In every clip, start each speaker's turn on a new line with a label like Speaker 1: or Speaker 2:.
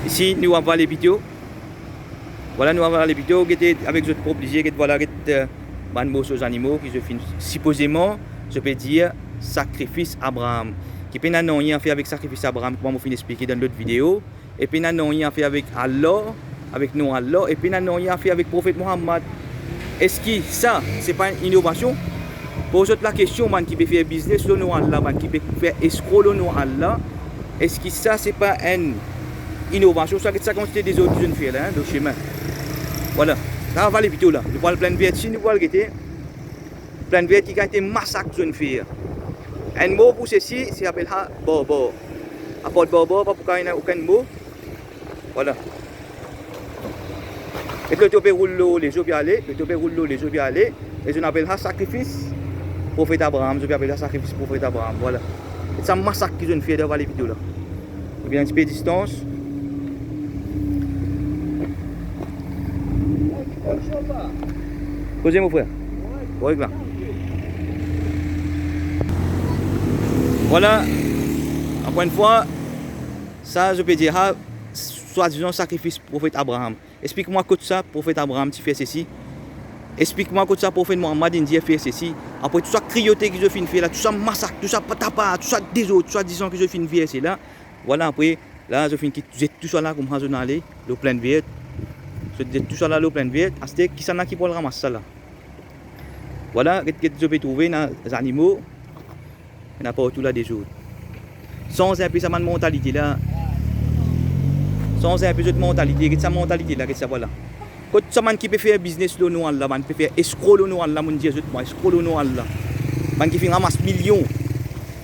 Speaker 1: Ici, nous avons les vidéos. Voilà, nous avons les vidéos qui étaient avec votre obligé, qui voilà, qui aux animaux, qui se finissent supposément, je peux dire, sacrifice Abraham. Qui peut n'a rien fait avec sacrifice Abraham, comme on finit d'expliquer dans l'autre vidéo. Et puis n'a rien fait avec Allah, avec nous Allah, et puis n'a rien fait avec le prophète Mohammed. Est-ce que ça, c'est pas une innovation? Pour la question, man, qui peut faire business le nom Allah, man, qui peut faire escroc le nom Allah, est-ce que ça, c'est pas une innovation? Ça consiste des autres jeunes filles là, le chemin. Voilà, ça va les vidéos là. Nous voyons plein de vêtements, nous voyons plein de vêtements qui ont été massacrés jeunes filles. Un mot pour ceci, c'est appelé bobo. À part bobo, pas pour qu'il n'y ait aucun mot. Voilà. Et le topé roule les jours bien aller, le topé roule les jours bien aller. Et je appelle ça sacrifice prophète Abraham, je appelle ça sacrifice prophète Abraham. Voilà. Et ça massacre qu'ils ont fait devant les vidéos là. Il y a un petit peu de distance. Posez mon frère. Oui, là. Voilà. Encore une fois, ça je peux dire, soi-disant sacrifice prophète Abraham. Explique-moi que ça, prophète Abraham, tu fais ceci. Explique-moi que ça, prophète Mohammed, il fait ceci. Après tout ça, crioté que je finis de faire là, tout ça massacre, tout ça patapa, tout ça désolé, tout ça disant que je finis de faire c'est là. Voilà, après, là, je finis tout ça là, comme je vais aller, le plein de vie. Je dis tout ça là, le plein de vie. C'est qui s'en a qui peut le ramasser ça là. Voilà, que je peux trouver dans les animaux, il n'y a pas tout là des autres. Sans un peu sa mentalité là, sans un peu de mentalité, sa mentalité là, que ça voilà. Quand ça man qui peut faire business le nom Allah, man peut faire escroc le nom Allah, mon Dieu, escroc le nom Allah. Man qui fait ramasse millions,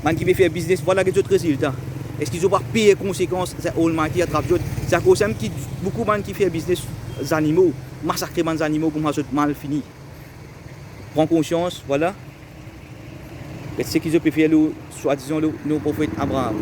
Speaker 1: man qui peut faire business, voilà que d'autres résultats. Est-ce qu'ils ont pas payé conséquences, c'est Almighty à travers c'est à cause de beaucoup de gens qui font business les animaux, massacrer les animaux comme ça mal fini. Prends conscience, voilà. Et c'est ce qu'ils ont pu faire, soi-disant, nos prophètes Abraham.